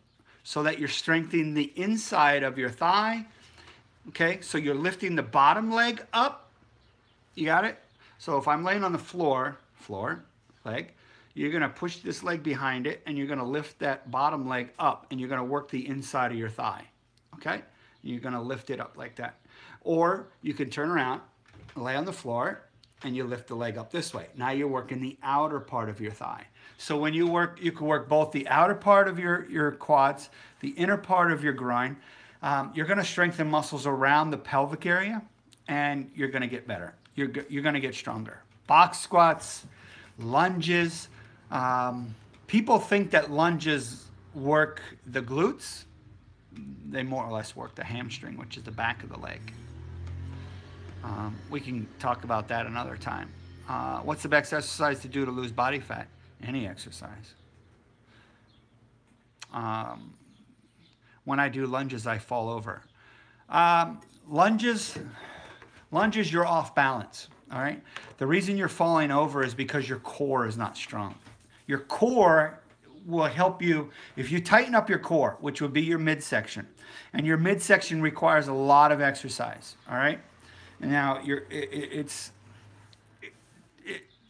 so that you're strengthening the inside of your thigh, okay? So you're lifting the bottom leg up. You got it? So if I'm laying on the floor, leg, you're going to push this leg behind it and you're going to lift that bottom leg up and you're going to work the inside of your thigh, okay? You're going to lift it up like that. Or you can turn around, lay on the floor, and you lift the leg up this way. Now you're working the outer part of your thigh. So when you work, you can work both the outer part of your quads, the inner part of your groin. You're going to strengthen muscles around the pelvic area, and you're going to get better. You're going to get stronger. Box squats, lunges. People think that lunges work the glutes. They more or less work the hamstring, which is the back of the leg. We can talk about that another time. What's the best exercise to do to lose body fat? Any exercise. When I do lunges, I fall over. Lunges, you're off balance, all right? The reason you're falling over is because your core is not strong. Your core will help you, if you tighten up your core, which would be your midsection, and your midsection requires a lot of exercise, all right? And now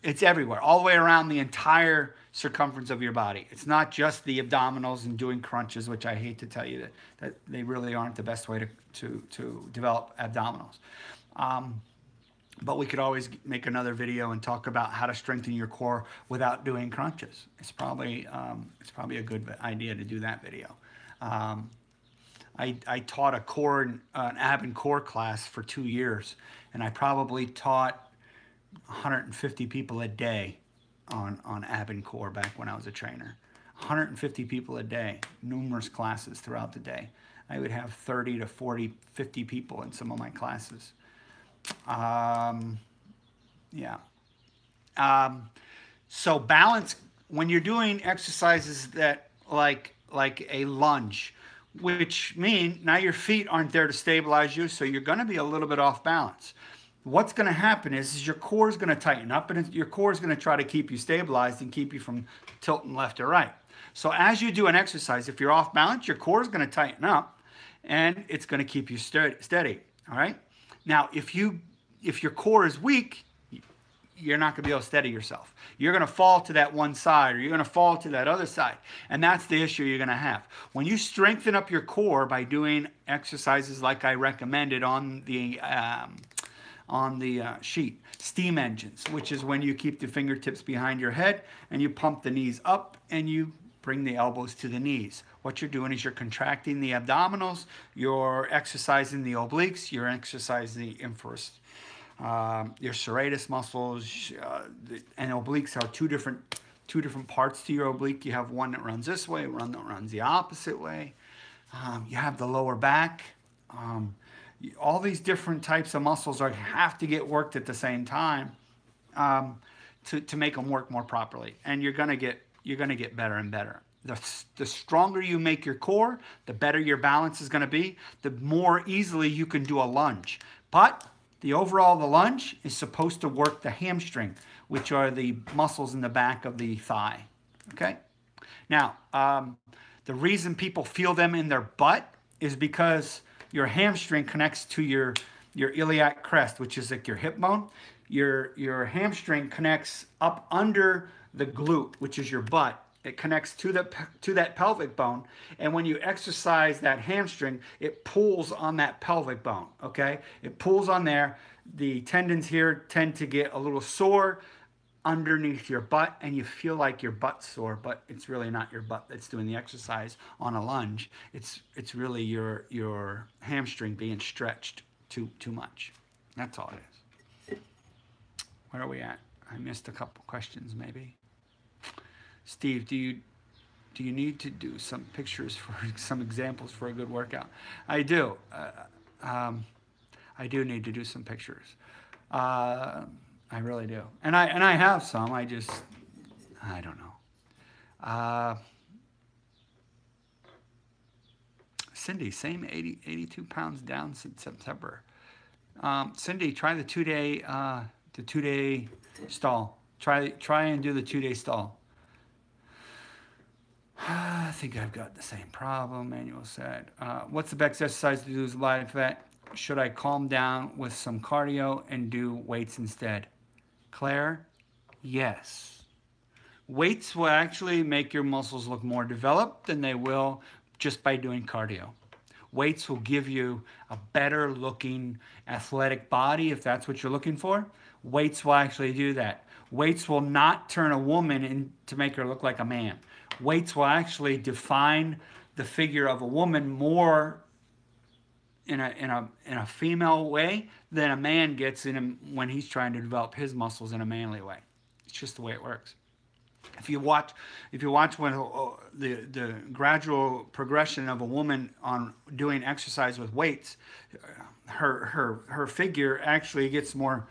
it's everywhere, all the way around the entire circumference of your body. It's not just the abdominals and doing crunches, which I hate to tell you that they really aren't the best way to develop abdominals. But we could always make another video and talk about how to strengthen your core without doing crunches. It's probably a good idea to do that video. I taught an ab and core class for 2 years, and I probably taught 150 people a day on ab and core back when I was a trainer. 150 people a day, numerous classes throughout the day. I would have 30 to 40, 50 people in some of my classes. So balance, when you're doing exercises that like a lunge, which mean now your feet aren't there to stabilize you, so you're going to be a little bit off balance. What's going to happen is your core is going to tighten up, and your core is going to try to keep you stabilized and keep you from tilting left or right. So as you do an exercise, if you're off balance, your core is going to tighten up, and it's going to keep you steady. All right. Now, if your core is weak, you're not going to be able to steady yourself. You're going to fall to that one side, or you're going to fall to that other side. And that's the issue you're going to have. When you strengthen up your core by doing exercises like I recommended on the sheet, steam engines, which is when you keep the fingertips behind your head and you pump the knees up and you bring the elbows to the knees. What you're doing is you're contracting the abdominals, you're exercising the obliques, you're exercising the inferior, your serratus muscles, and obliques are two different parts to your oblique. You have one that runs this way, one that runs the opposite way. You have the lower back. All these different types of muscles have to get worked at the same time to make them work more properly. And you're gonna get better and better. The stronger you make your core, the better your balance is going to be, the more easily you can do a lunge. But the lunge is supposed to work the hamstring, which are the muscles in the back of the thigh. Okay? Now, the reason people feel them in their butt is because your hamstring connects to your iliac crest, which is like your hip bone. Your hamstring connects up under the glute, which is your butt. It connects to that pelvic bone, and when you exercise that hamstring, it pulls on that pelvic bone, okay? It pulls on there. The tendons here tend to get a little sore underneath your butt, and you feel like your butt's sore, but it's really not your butt that's doing the exercise on a lunge. It's really your hamstring being stretched too much. That's all it is. Where are we at? I missed a couple questions maybe. Steve, do you need to do some pictures for some examples for a good workout? I do. I do need to do some pictures. I really do. And I have some. I don't know. Cindy, same 82 pounds down since September. Cindy, try the 2-day stall. Try and do the 2-day stall. I think I've got the same problem, Manuel said. What's the best exercise to do is live fat? Should I calm down with some cardio and do weights instead? Claire, yes. Weights will actually make your muscles look more developed than they will just by doing cardio. Weights will give you a better looking athletic body if that's what you're looking for. Weights will actually do that. Weights will not turn a woman to make her look like a man. Weights will actually define the figure of a woman more in a female way than a man gets when he's trying to develop his muscles in a manly way. It's just the way it works. If you watch when the gradual progression of a woman on doing exercise with weights, her figure actually gets more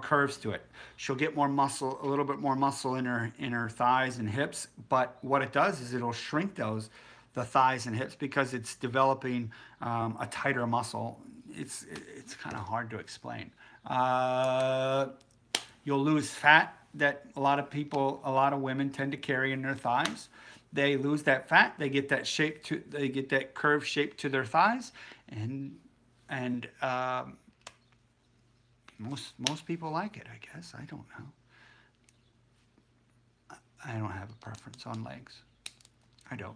curves to it. She'll get more muscle, a little bit more muscle in her thighs and hips, but what it does is it'll shrink the thighs and hips because it's developing a tighter muscle. It's kind of hard to explain. You'll lose fat that a lot of women tend to carry in their thighs. They lose that fat, they get that curved shape to their thighs, and most people like it, I guess. I don't know. I don't have a preference on legs. I don't.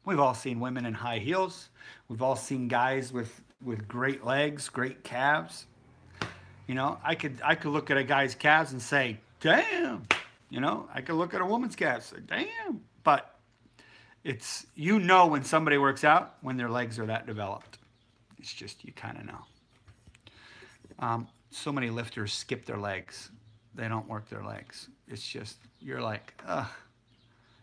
We've all seen women in high heels. We've all seen guys with great legs, great calves. You know, I could look at a guy's calves and say, damn. You know, I could look at a woman's calves and say, damn. But it's, you know, when somebody works out, when their legs are that developed. It's just, you kind of know. So many lifters skip their legs. They don't work their legs. It's just, you're like, ugh.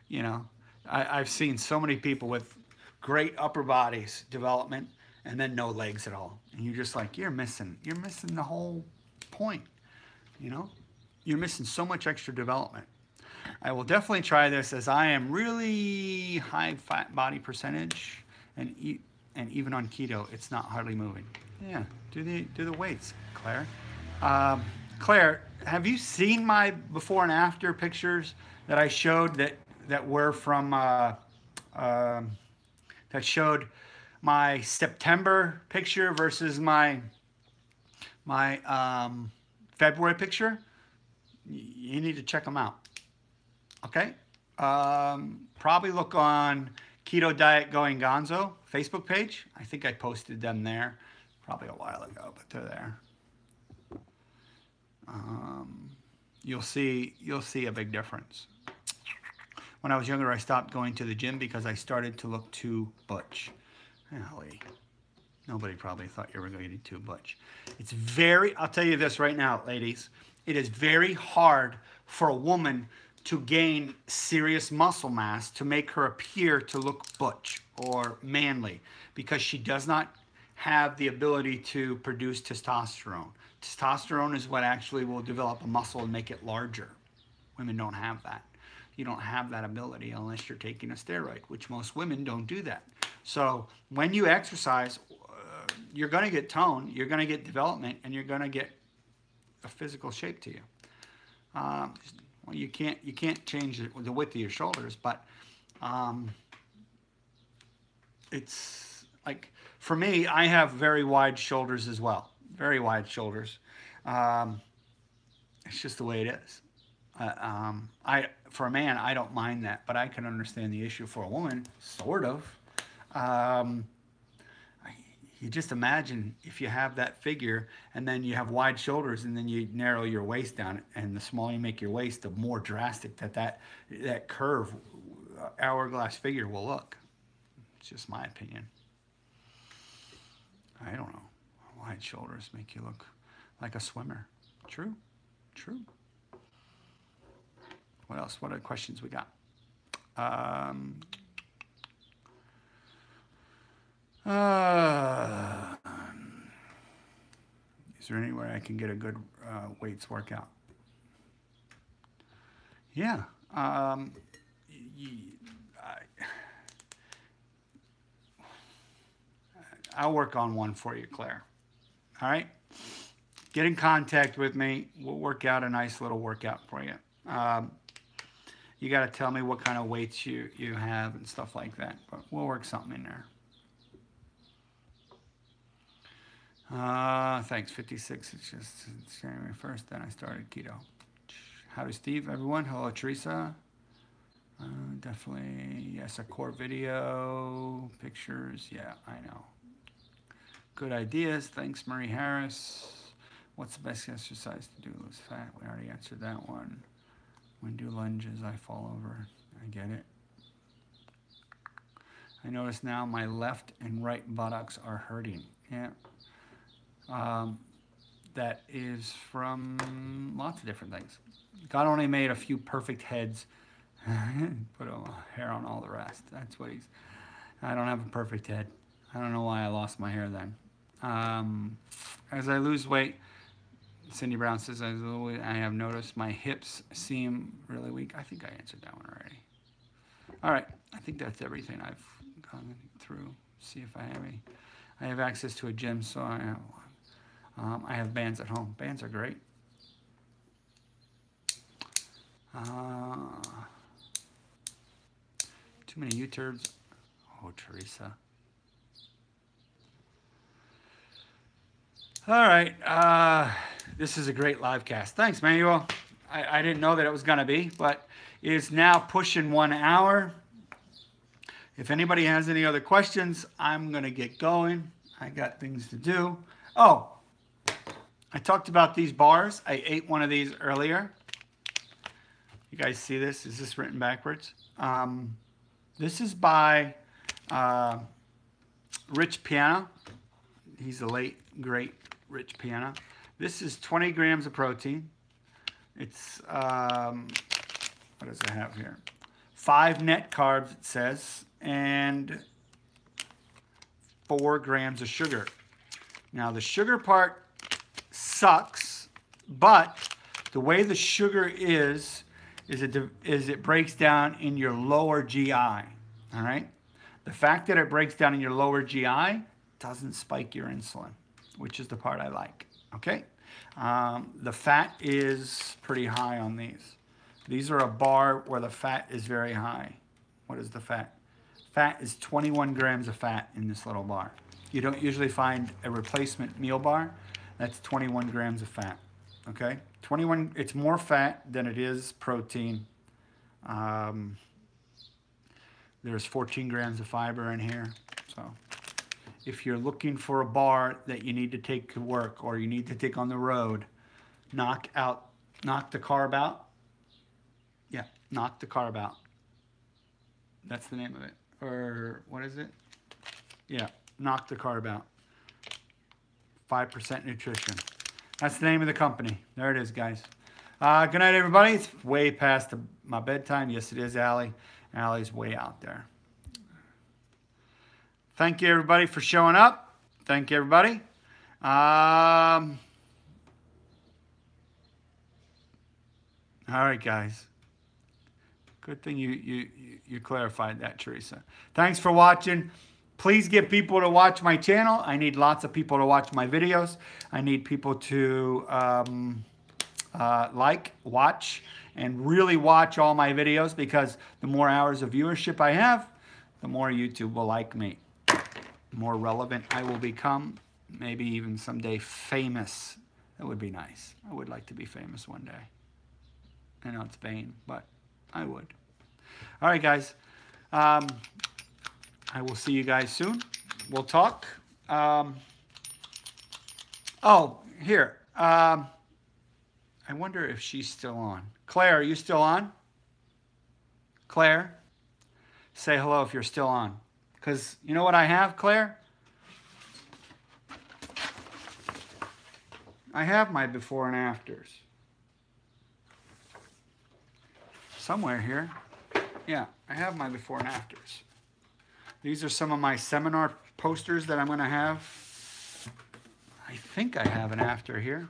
You know, I've seen so many people with great upper bodies development and then no legs at all. And you're just like, you're missing the whole point. You know, you're missing so much extra development. I will definitely try this, as I am really high fat body percentage, and even on keto, it's not hardly moving. Yeah, do the weights, Claire. Claire, have you seen my before and after pictures that I showed that were from that showed my September picture versus my my February picture, you need to check them out. Okay? Probably look on Keto Diet Going Gonzo Facebook page. I think I posted them there probably a while ago, but they're there. You'll see a big difference. When I was younger, I stopped going to the gym because I started to look too butch. Golly. Nobody probably thought you were going to be too butch. It's very, I'll tell you this right now, ladies. It is very hard for a woman to gain serious muscle mass to make her appear to look butch or manly because she does not have the ability to produce testosterone. Testosterone is what actually will develop a muscle and make it larger. Women don't have that. You don't have that ability unless you're taking a steroid, which most women don't do that. So when you exercise, you're going to get tone, you're going to get development, and you're going to get a physical shape to you. Well, you can't change the width of your shoulders, but it's like, for me, I have very wide shoulders as well. Very wide shoulders. It's just the way it is. For a man, I don't mind that, but I can understand the issue for a woman, sort of. You just imagine if you have that figure and then you have wide shoulders and then you narrow your waist down, and the smaller you make your waist, the more drastic that curve, hourglass figure will look. It's just my opinion. I don't know. Wide shoulders make you look like a swimmer. True. True. What else? What other questions we got? Is there anywhere I can get a good weights workout? Yeah. I'll work on one for you, Claire. All right? Get in contact with me. We'll work out a nice little workout for you. You got to tell me what kind of weights you have and stuff like that. But we'll work something in there. Thanks, 56. It's January 1st. Then I started keto. How does Steve, everyone? Hello, Teresa. Definitely, yes, a core video, pictures. Yeah, I know. Good ideas. Thanks, Marie Harris. What's the best exercise to do? Lose fat. We already answered that one. When do lunges, I fall over. I get it. I notice now my left and right buttocks are hurting. Yeah. That is from lots of different things. God only made a few perfect heads. Put a hair on all the rest. That's what he's... I don't have a perfect head. I don't know why I lost my hair then. As I lose weight, Cindy Brown says, I have noticed my hips seem really weak. I think I answered that one already. All right. I think that's everything I've gone through. See if I have any. I have access to a gym, so I have bands at home. Bands are great. Too many YouTubes. Oh, Teresa. All right. This is a great live cast. Thanks, Manuel. I didn't know that it was going to be, but it's now pushing 1 hour. If anybody has any other questions, I'm going to get going. I got things to do. Oh, I talked about these bars. I ate one of these earlier. You guys see this? Is this written backwards? This is by Rich Piana. He's the late, great Rich Piana. This is 20 grams of protein. It's, what does it have here? 5 net carbs, it says, and 4 grams of sugar. Now, the sugar part sucks, but the way the sugar is it breaks down in your lower GI, all right? The fact that it breaks down in your lower GI doesn't spike your insulin, which is the part I like, okay? The fat is pretty high on these. These are a bar where the fat is very high. What is the fat? Fat is 21 grams of fat in this little bar. You don't usually find a replacement meal bar That's 21 grams of fat. Okay, 21. It's more fat than it is protein. There's 14 grams of fiber in here. So if you're looking for a bar that you need to take to work or you need to take on the road, knock the carb out. Yeah, knock the carb out. That's the name of it. Or what is it? Yeah, knock the carb out. 5% nutrition. That's the name of the company. There it is, guys. Good night, everybody. It's way past my bedtime. Yes, it is, Allie. Allie's way out there. Thank you, everybody, for showing up. Thank you, everybody. All right, guys. Good thing you clarified that, Teresa. Thanks for watching. Please get people to watch my channel. I need lots of people to watch my videos. I need people to watch, and really watch all my videos, because the more hours of viewership I have, the more YouTube will like me. The more relevant I will become. Maybe even someday famous. That would be nice. I would like to be famous one day. I know it's vain, but I would. All right, guys. I will see you guys soon. We'll talk. Oh, here. I wonder if she's still on. Claire, are you still on? Claire, say hello if you're still on. Because you know what I have, Claire? I have my before and afters. Somewhere here. Yeah, I have my before and afters. These are some of my seminar posters that I'm going to have. I think I have an after here.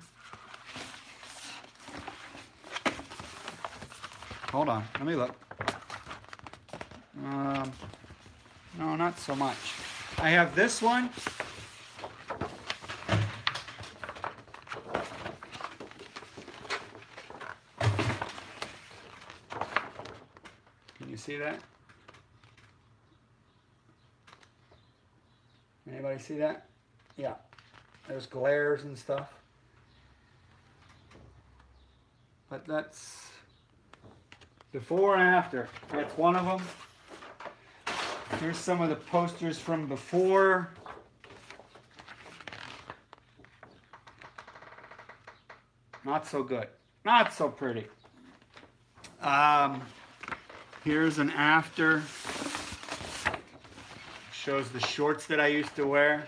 Hold on, let me look. No, not so much. I have this one. Can you see that? Anybody see that? Yeah. There's glares and stuff. But that's before and after. That's one of them. Here's some of the posters from before. Not so good. Not so pretty. Here's an after. Shows the shorts that I used to wear.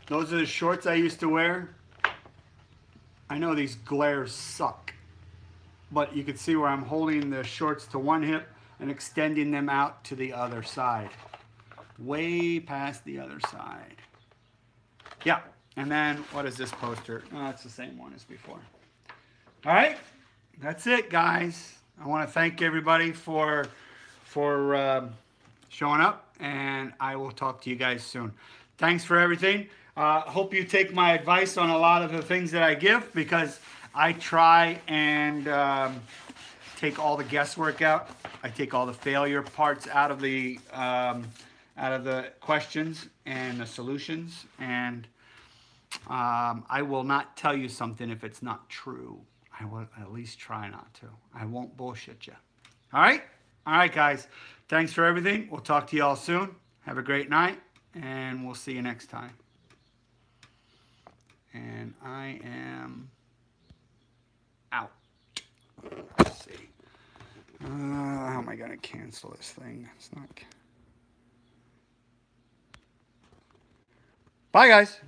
Those are the shorts I used to wear. I know these glares suck, but you can see where I'm holding the shorts to one hip and extending them out to the other side. Way past the other side. Yeah, and then what is this poster? Oh, it's the same one as before. All right, that's it, guys. I want to thank everybody for showing up, and I will talk to you guys soon. Thanks for everything. Hope you take my advice on a lot of the things that I give, because I try and take all the guesswork out. I take all the failure parts out of the questions and the solutions, and I will not tell you something if it's not true. I will at least try not to. I won't bullshit you. All right? All right, guys. Thanks for everything. We'll talk to you all soon. Have a great night, and we'll see you next time. And I am out. Let's see. How am I going to cancel this thing? It's not. Bye, guys.